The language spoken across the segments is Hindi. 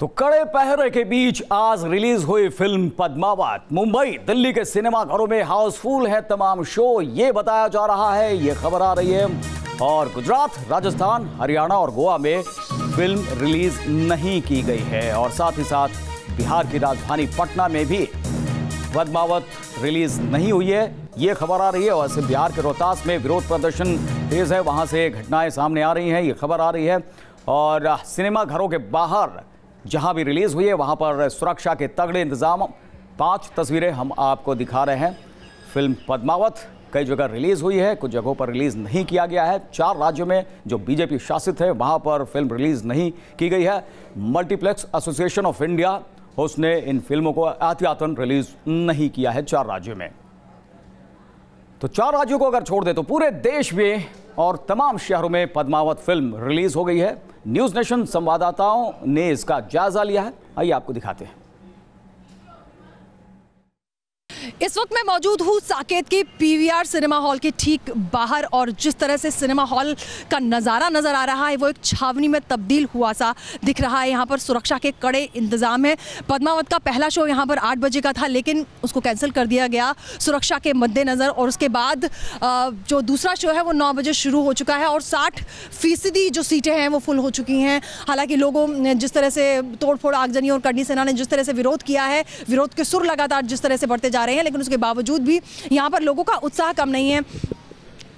तो कड़े पहरे के बीच आज रिलीज हुई फिल्म पद्मावत। मुंबई दिल्ली के सिनेमा घरों में हाउसफुल है तमाम शो, ये बताया जा रहा है, ये खबर आ रही है। और गुजरात, राजस्थान, हरियाणा और गोवा में फिल्म रिलीज नहीं की गई है। और साथ ही साथ बिहार की राजधानी पटना में भी पद्मावत रिलीज नहीं हुई है, ये खबर आ रही है। वैसे बिहार के रोहतास में विरोध प्रदर्शन तेज है, वहां से घटनाएं सामने आ रही हैं, ये खबर आ रही है। और सिनेमा घरों के बाहर जहां भी रिलीज हुई है वहां पर सुरक्षा के तगड़े इंतजाम। 5 तस्वीरें हम आपको दिखा रहे हैं। फिल्म पद्मावत कई जगह रिलीज हुई है, कुछ जगहों पर रिलीज नहीं किया गया है। 4 राज्यों में जो बीजेपी शासित है वहां पर फिल्म रिलीज नहीं की गई है। मल्टीप्लेक्स एसोसिएशन ऑफ इंडिया उसने इन फिल्मों को एहतियातन रिलीज नहीं किया है 4 राज्यों में। तो 4 राज्यों को अगर छोड़ दे तो पूरे देश में और तमाम शहरों में पद्मावत फिल्म रिलीज हो गई है। न्यूज नेशन संवाददाताओं ने इसका जायजा लिया है, आइए आपको दिखाते हैं। इस वक्त मैं मौजूद हूँ साकेत के पीवीआर सिनेमा हॉल के ठीक बाहर, और जिस तरह से सिनेमा हॉल का नज़ारा नज़र आ रहा है वो एक छावनी में तब्दील हुआ सा दिख रहा है। यहाँ पर सुरक्षा के कड़े इंतजाम है। पद्मावत का पहला शो यहाँ पर 8 बजे का था, लेकिन उसको कैंसिल कर दिया गया सुरक्षा के मद्देनज़र। और उसके बाद जो दूसरा शो है वो 9 बजे शुरू हो चुका है और 60% जो सीटें हैं वो फुल हो चुकी हैं। हालांकि लोगों ने जिस तरह से तोड़फोड़, आगजनी और करनी सेना ने जिस तरह से विरोध किया है, विरोध के सुर लगातार जिस तरह से बढ़ते जा रहे हैं, लेकिन उसके बावजूद भी यहाँ पर लोगों का उत्साह कम नहीं है।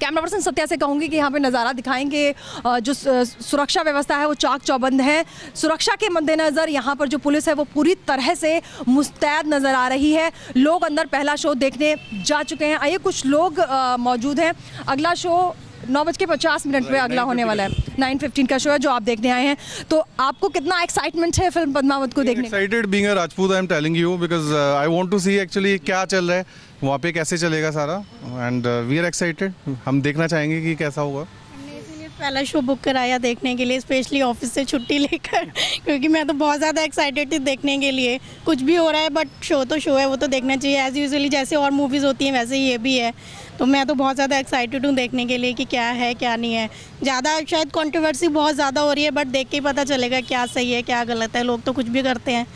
कैमरा पर्सन सत्या से कहूंगी कि यहाँ पे नज़ारा दिखाएंगे। जो सुरक्षा व्यवस्था है वो चाक चौबंद है। सुरक्षा के मद्देनज़र यहाँ पर जो पुलिस है वो पूरी तरह से मुस्तैद नज़र आ रही है। लोग अंदर पहला शो देखने जा चुके हैं। आइए, कुछ लोग मौजूद हैं। अगला शो 9:50 पे अगला होने वाला है। 9:15 का शो है जो आप देखने आए हैं। तो आपको कितना एक्साइटमेंट है फिल्म पद्मावत को देखने? Excited being a Rajput, I am telling you, because I want to see actually क्या चल रहा है वहाँ पे, कैसे चलेगा सारा, एंड वी आर एक्साइटेड। हम देखना चाहेंगे कि कैसा होगा। पहला शो बुक कराया देखने के लिए, स्पेशली ऑफिस से छुट्टी लेकर, क्योंकि मैं तो बहुत ज़्यादा एक्साइटेड थी देखने के लिए। कुछ भी हो रहा है बट शो तो शो है, वो तो देखना चाहिए। एज़ यूजुअली जैसे और मूवीज़ होती हैं वैसे ये भी है। तो मैं तो बहुत ज़्यादा एक्साइटेड हूँ देखने के लिए कि क्या है क्या नहीं है। ज़्यादा शायद कंट्रोवर्सी बहुत ज़्यादा हो रही है, बट देख के ही पता चलेगा क्या सही है क्या गलत है। लोग तो कुछ भी करते हैं।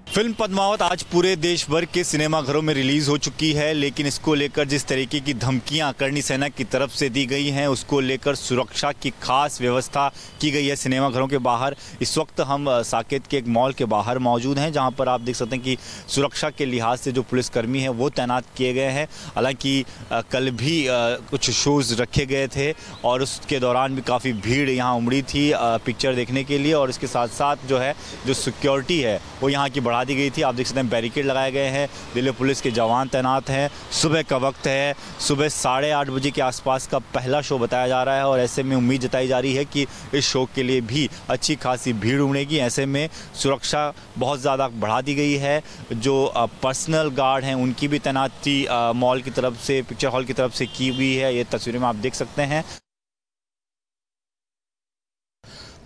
फिल्म पद्मावत आज पूरे देश भर के सिनेमाघरों में रिलीज़ हो चुकी है, लेकिन इसको लेकर जिस तरीके की धमकियां करनी सेना की तरफ से दी गई हैं, उसको लेकर सुरक्षा की खास व्यवस्था की गई है सिनेमाघरों के बाहर। इस वक्त हम साकेत के एक मॉल के बाहर मौजूद हैं, जहां पर आप देख सकते हैं कि सुरक्षा के लिहाज से जो पुलिसकर्मी हैं वो तैनात किए गए हैं। हालांकि कल भी कुछ शोज़ रखे गए थे और उसके दौरान भी काफ़ी भीड़ यहाँ उमड़ी थी पिक्चर देखने के लिए। और इसके साथ साथ जो है जो सिक्योरिटी है वो यहाँ की बढ़ा दी गई थी। आप देख सकते हैं बैरिकेड लगाए गए हैं, दिल्ली पुलिस के जवान तैनात हैं। सुबह का वक्त है, सुबह 8:30 बजे के आसपास का पहला शो बताया जा रहा है और ऐसे में उम्मीद जताई जा रही है कि इस शो के लिए भी अच्छी खासी भीड़ उमड़ेगी। ऐसे में सुरक्षा बहुत ज़्यादा बढ़ा दी गई है। जो पर्सनल गार्ड हैं उनकी भी तैनाती मॉल की तरफ से, पिक्चर हॉल की तरफ से की हुई है। ये तस्वीरें में आप देख सकते हैं।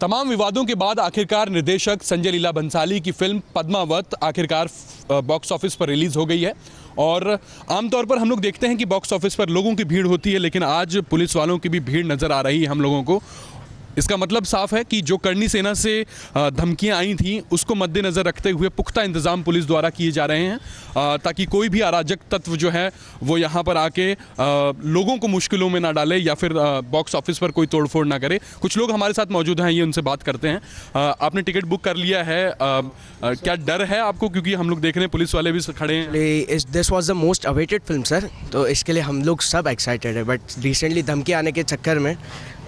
तमाम विवादों के बाद आखिरकार निर्देशक संजय लीला बंसाली की फिल्म पद्मावत आखिरकार बॉक्स ऑफिस पर रिलीज हो गई है। और आमतौर पर हम लोग देखते हैं कि बॉक्स ऑफिस पर लोगों की भीड़ होती है, लेकिन आज पुलिस वालों की भी भीड़ नज़र आ रही है हम लोगों को। इसका मतलब साफ है कि जो करनी सेना से धमकियां आई थीं उसको मद्देनज़र रखते हुए पुख्ता इंतज़ाम पुलिस द्वारा किए जा रहे हैं, ताकि कोई भी अराजक तत्व जो है वो यहाँ पर आके लोगों को मुश्किलों में ना डाले या फिर बॉक्स ऑफिस पर कोई तोड़फोड़ ना करे। कुछ लोग हमारे साथ मौजूद हैं, ये उनसे बात करते हैं। आपने टिकट बुक कर लिया है, क्या डर है आपको? क्योंकि हम लोग देख रहे हैं पुलिस वाले भी खड़े हैं। This was the most awaited film sir, तो इसके लिए हम लोग सब एक्साइटेड है। बट रिसेंटली धमकी आने के चक्कर में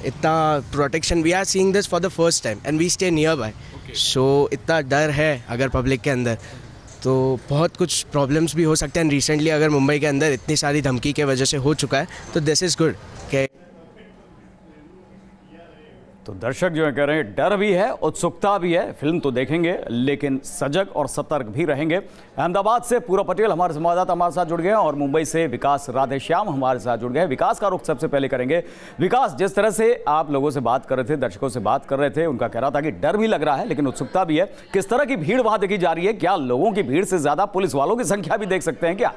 इतना protection, we are seeing this for the first time and we stay nearby, so इतना डर है अगर पब्लिक के अंदर तो बहुत कुछ प्रॉब्लम्स भी हो सकते हैं। रिसेंटली अगर मुंबई के अंदर इतनी सारी धमकी के वजह से हो चुका है तो दिस इज़ गुड। तो दर्शक जो है कह रहे हैं डर भी है, उत्सुकता भी है, फिल्म तो देखेंगे लेकिन सजग और सतर्क भी रहेंगे। अहमदाबाद से पूरा पटेल हमारे संवाददाता हमारे साथ जुड़ गए हैं और मुंबई से विकास राधेश्याम हमारे साथ जुड़ गए। विकास का रुख सबसे पहले करेंगे। विकास, जिस तरह से आप लोगों से बात कर रहे थे, दर्शकों से बात कर रहे थे, उनका कह रहा था कि डर भी लग रहा है लेकिन उत्सुकता भी है। किस तरह की भीड़ वहां देखी जा रही है? क्या लोगों की भीड़ से ज्यादा पुलिस वालों की संख्या भी देख सकते हैं क्या?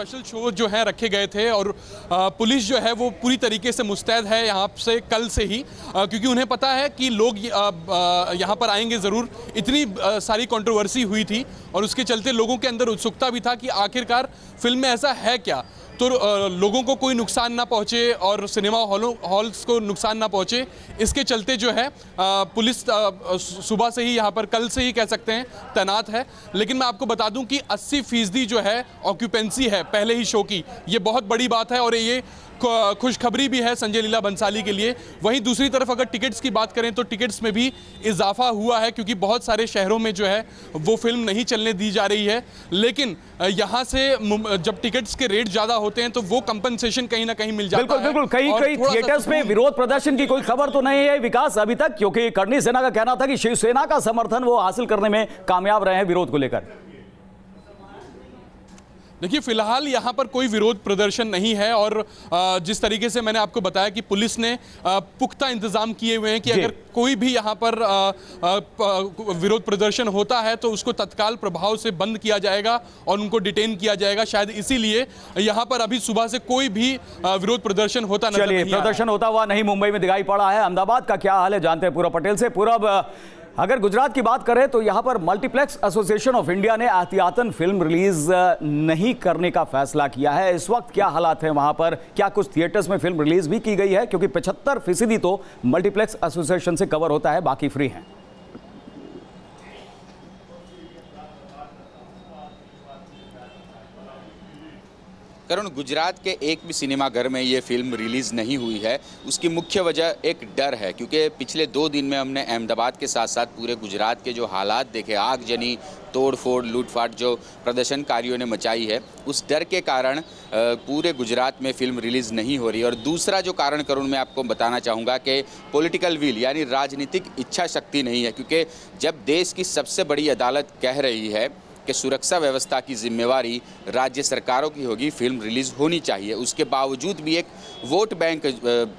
स्पेशल शो जो है रखे गए थे और पुलिस जो है वो पूरी तरीके से मुस्तैद है यहाँ से कल से ही, क्योंकि उन्हें पता है कि लोग यहाँ पर आएंगे ज़रूर। इतनी सारी कंट्रोवर्सी हुई थी और उसके चलते लोगों के अंदर उत्सुकता भी था कि आखिरकार फिल्म में ऐसा है क्या, तो लोगों को कोई नुकसान ना पहुंचे और सिनेमा हॉल्स को नुकसान ना पहुंचे, इसके चलते जो है पुलिस सुबह से ही यहाँ पर, कल से ही कह सकते हैं, तैनात है। लेकिन मैं आपको बता दूं कि 80% जो है ऑक्यूपेंसी है पहले ही शो की, ये बहुत बड़ी बात है और ये खुशखबरी भी है संजय लीला बंसाली के लिए। वहीं दूसरी तरफ अगर टिकट्स की बात करें तो टिकट्स में भी इजाफा हुआ है, क्योंकि बहुत सारे शहरों में जो है वो फिल्म नहीं चलने दी जा रही है। लेकिन यहाँ से जब टिकट्स के रेट ज़्यादा होते हैं तो वो कंपनसेशन कहीं ना कहीं मिल जाता है। बिल्कुल, कई थिएटर्स में विरोध प्रदर्शन की कोई खबर तो नहीं है विकास अभी तक, क्योंकि करनी सेना का कहना था कि शिवसेना का समर्थन वो हासिल करने में कामयाब रहे हैं विरोध को लेकर। देखिए, फिलहाल यहाँ पर कोई विरोध प्रदर्शन नहीं है और जिस तरीके से मैंने आपको बताया कि पुलिस ने पुख्ता इंतजाम किए हुए हैं कि अगर कोई भी यहाँ पर विरोध प्रदर्शन होता है तो उसको तत्काल प्रभाव से बंद किया जाएगा और उनको डिटेन किया जाएगा। शायद इसीलिए यहाँ पर अभी सुबह से कोई भी विरोध प्रदर्शन होता नजर नहीं आ रहा है। प्रदर्शन होता हुआ नहीं मुंबई में दिखाई पड़ा है। अहमदाबाद का क्या हाल है जानते हैं पूरब पटेल से। पूरब, अगर गुजरात की बात करें तो यहां पर मल्टीप्लेक्स एसोसिएशन ऑफ इंडिया ने एहतियातन फिल्म रिलीज नहीं करने का फैसला किया है। इस वक्त क्या हालात हैं वहां पर? क्या कुछ थिएटर्स में फिल्म रिलीज भी की गई है? क्योंकि 75% तो मल्टीप्लेक्स एसोसिएशन से कवर होता है, बाकी फ्री हैं। करुण, गुजरात के एक भी सिनेमाघर में ये फिल्म रिलीज़ नहीं हुई है। उसकी मुख्य वजह एक डर है, क्योंकि पिछले 2 दिन में हमने अहमदाबाद के साथ साथ पूरे गुजरात के जो हालात देखे, आगजनी, तोड़फोड़, लूटपाट जो प्रदर्शनकारियों ने मचाई है, उस डर के कारण पूरे गुजरात में फिल्म रिलीज़ नहीं हो रही। और दूसरा जो कारण करुण मैं आपको बताना चाहूँगा कि पॉलिटिकल विल यानी राजनीतिक इच्छा शक्ति नहीं है, क्योंकि जब देश की सबसे बड़ी अदालत कह रही है कि सुरक्षा व्यवस्था की जिम्मेवारी राज्य सरकारों की होगी, फिल्म रिलीज़ होनी चाहिए, उसके बावजूद भी एक वोट बैंक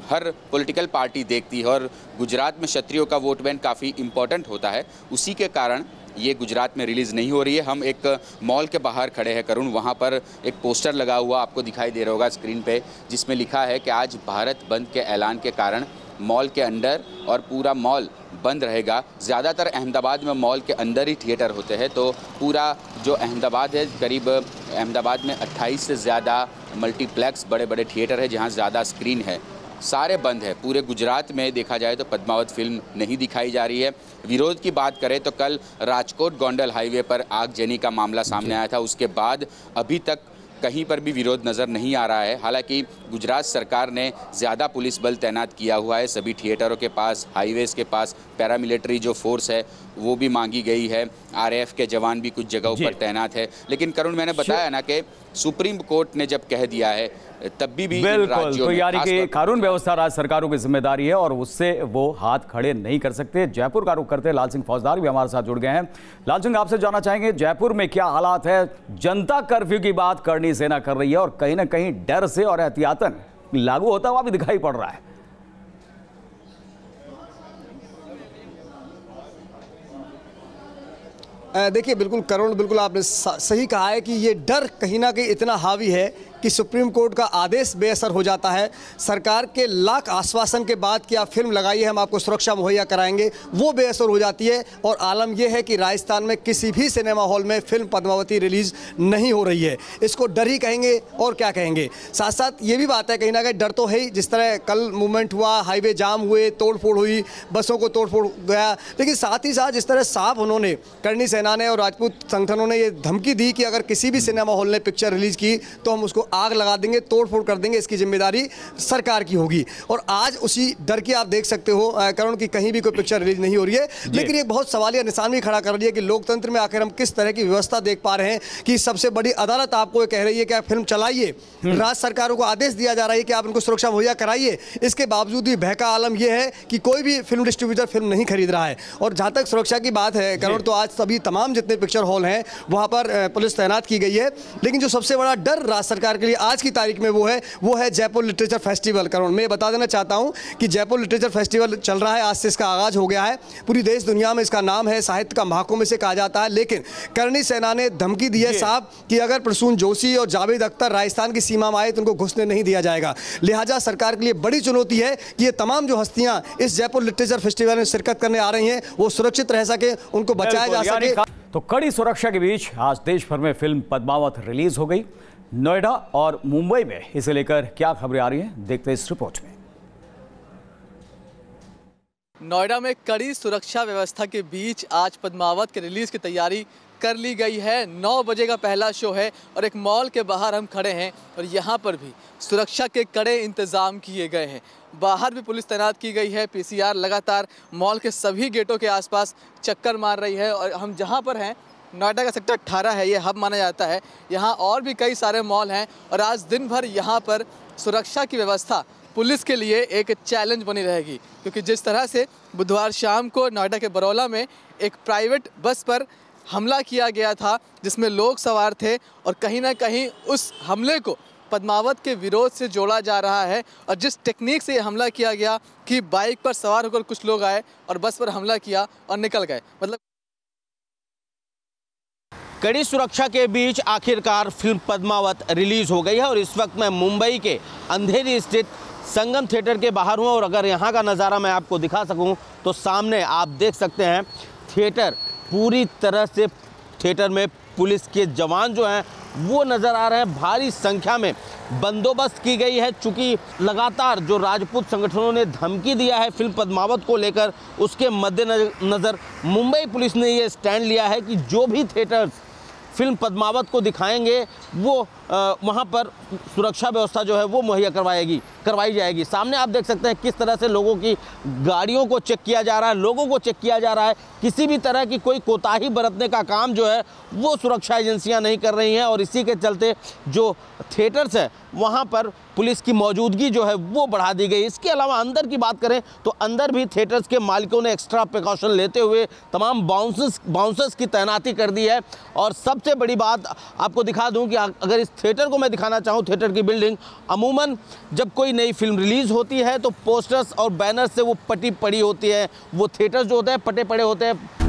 हर पॉलिटिकल पार्टी देखती है और गुजरात में क्षत्रियों का वोट बैंक काफ़ी इम्पोर्टेंट होता है। उसी के कारण ये गुजरात में रिलीज़ नहीं हो रही है। हम एक मॉल के बाहर खड़े हैं करुण, वहाँ पर एक पोस्टर लगा हुआ आपको दिखाई दे रहा होगा स्क्रीन पे, जिसमें लिखा है कि आज भारत बंद के ऐलान के कारण मॉल के अंदर और पूरा मॉल बंद रहेगा। ज़्यादातर अहमदाबाद में मॉल के अंदर ही थिएटर होते हैं, तो पूरा जो अहमदाबाद है, करीब अहमदाबाद में 28 से ज़्यादा मल्टीप्लेक्स बड़े बड़े थिएटर है जहां ज़्यादा स्क्रीन है, सारे बंद है। पूरे गुजरात में देखा जाए तो पद्मावत फिल्म नहीं दिखाई जा रही है। विरोध की बात करें तो कल राजकोट गोंडल हाईवे पर आगजनी का मामला सामने आया था, उसके बाद अभी तक कहीं पर भी विरोध नज़र नहीं आ रहा है। हालांकि गुजरात सरकार ने ज़्यादा पुलिस बल तैनात किया हुआ है सभी थिएटरों के पास, हाईवेज़ के पास पैरामिलिट्री जो फोर्स है वो भी मांगी गई है, आरएएफ के जवान भी कुछ जगहों पर तैनात है। लेकिन करुण, मैंने बताया ना कि सुप्रीम कोर्ट ने जब कह दिया है तब भी बिल्कुल, तो यानी कि कानून व्यवस्था राज्य सरकारों की जिम्मेदारी है और उससे वो हाथ खड़े नहीं कर सकते। जयपुर का रुख करते हैं, लाल सिंह फौजदार भी हमारे साथ जुड़ गए हैं। लाल सिंह, आपसे जानना चाहेंगे जयपुर में क्या हालात है? जनता कर्फ्यू की बात करनी सेना कर रही है और कहीं ना कहीं डर से और एहतियातन लागू होता हुआ भी दिखाई पड़ रहा है। देखिए, बिल्कुल करुण, बिल्कुल आपने सही कहा है कि ये डर कहीं ना कहीं इतना हावी है कि सुप्रीम कोर्ट का आदेश बेअसर हो जाता है। सरकार के लाख आश्वासन के बाद कि आप फिल्म लगाइए, हम आपको सुरक्षा मुहैया कराएंगे, वो बेअसर हो जाती है। और आलम यह है कि राजस्थान में किसी भी सिनेमा हॉल में फिल्म पद्मावती रिलीज़ नहीं हो रही है। इसको डर ही कहेंगे और क्या कहेंगे। साथ साथ ये भी बात है, कहीं ना कहीं डर तो है ही। जिस तरह कल मूवमेंट हुआ, हाईवे जाम हुए, तोड़फोड़ हुई, बसों को तोड़फोड़ गया, लेकिन साथ ही साथ जिस तरह साफ उन्होंने, करनी सेना ने और राजपूत संगठनों ने ये धमकी दी कि अगर किसी भी सिनेमा हॉल ने पिक्चर रिलीज़ की तो हम उसको आग लगा देंगे, तोड़फोड़ कर देंगे, इसकी जिम्मेदारी सरकार की होगी। और आज उसी डर की आप देख सकते हो करुण कि कहीं भी कोई पिक्चर रिलीज नहीं हो रही है। लेकिन ये बहुत सवालिया निशान भी खड़ा कर रही है कि लोकतंत्र में आखिर हम किस तरह की व्यवस्था देख पा रहे हैं कि सबसे बड़ी अदालत आपको कह रही है कि आप फिल्म चलाइए, राज्य सरकारों को आदेश दिया जा रहा है कि आप इनको सुरक्षा मुहैया कराइए। इसके बावजूद भी बहका आलम यह है कि कोई भी फिल्म डिस्ट्रीब्यूटर फिल्म नहीं खरीद रहा है। और जहां तक सुरक्षा की बात है करुण, तो आज सभी तमाम जितने पिक्चर हॉल हैं वहां पर पुलिस तैनात की गई है। लेकिन जो सबसे बड़ा डर राज्य सरकार के लिए आज की तारीख में वो है जयपुर लिटरेचर फेस्टिवल। करुण, मैं बता देना चाहता हूँ कि जयपुर लिटरेचर फेस्टिवल चल रहा है, आज से इसका आगाज़ हो गया है। पूरी देश दुनिया में इसका नाम है, साहित्य का महाकुंभ इसे कहा जाता है। लेकिन करणी सेना ने धमकी दी है साहब कि अगर प्रसून जोशी और जावेद अख्तर राजस्थान की सीमा में आए तो उनको घुसने नहीं दिया जाएगा। लिहाजा सरकार के लिए बड़ी चुनौती है कि ये तमाम जो हस्तियां इस जयपुर लिटरेचर फेस्टिवल में शिरकत करने आ रही हैं वो सुरक्षित रह सके, उनको बचाया जा सके। तो कड़ी सुरक्षा के बीच आज देश भर में फिल्म पद्मावत रिलीज हो गई। नोएडा और मुंबई में इसे लेकर क्या खबरें आ रही हैं, देखते हैं इस रिपोर्ट में। नोएडा में कड़ी सुरक्षा व्यवस्था के बीच आज पद्मावत के रिलीज की तैयारी कर ली गई है। 9 बजे का पहला शो है और एक मॉल के बाहर हम खड़े हैं और यहाँ पर भी सुरक्षा के कड़े इंतजाम किए गए हैं। बाहर भी पुलिस तैनात की गई है। पीसीआर लगातार मॉल के सभी गेटों के आसपास चक्कर मार रही है। और हम जहाँ पर हैं, नोएडा का सेक्टर 18 है, ये हब माना जाता है। यहाँ और भी कई सारे मॉल हैं और आज दिन भर यहाँ पर सुरक्षा की व्यवस्था पुलिस के लिए एक चैलेंज बनी रहेगी, क्योंकि जिस तरह से बुधवार शाम को नोएडा के बरौला में एक प्राइवेट बस पर हमला किया गया था जिसमें लोग सवार थे और कहीं ना कहीं उस हमले को पद्मावत के विरोध से जोड़ा जा रहा है। और जिस टेक्निक से ये हमला किया गया कि बाइक पर सवार होकर कुछ लोग आए और बस पर हमला किया और निकल गए, मतलब कड़ी सुरक्षा के बीच आखिरकार फिल्म पद्मावत रिलीज हो गई है। और इस वक्त मैं मुंबई के अंधेरी स्थित संगम थिएटर के बाहर हूँ और अगर यहाँ का नज़ारा मैं आपको दिखा सकूँ तो सामने आप देख सकते हैं थिएटर पूरी तरह से, थिएटर में पुलिस के जवान जो हैं वो नज़र आ रहे हैं। भारी संख्या में बंदोबस्त की गई है। चूँकि लगातार जो राजपूत संगठनों ने धमकी दिया है फिल्म पद्मावत को लेकर, उसके मद्देनज़र मुंबई पुलिस ने ये स्टैंड लिया है कि जो भी थिएटर्स फिल्म पद्मावत को दिखाएंगे वो वहाँ पर सुरक्षा व्यवस्था जो है वो मुहैया करवाई जाएगी। सामने आप देख सकते हैं किस तरह से लोगों की गाड़ियों को चेक किया जा रहा है, लोगों को चेक किया जा रहा है। किसी भी तरह की कोई कोताही बरतने का काम जो है वो सुरक्षा एजेंसियां नहीं कर रही हैं और इसी के चलते जो थिएटर्स है वहाँ पर पुलिस की मौजूदगी जो है वो बढ़ा दी गई। इसके अलावा अंदर की बात करें तो अंदर भी थिएटर्स के मालिकों ने एक्स्ट्रा प्रिकॉशन लेते हुए तमाम बाउंसर्स की तैनाती कर दी है। और सबसे बड़ी बात आपको दिखा दूं कि अगर इस थिएटर को मैं दिखाना चाहूँ, थिएटर की बिल्डिंग, अमूमन जब कोई नई फिल्म रिलीज़ होती है तो पोस्टर्स और बैनर से वो पटी पड़ी होती है, वो थिएटर्स जो होते हैं पटे पड़े होते हैं।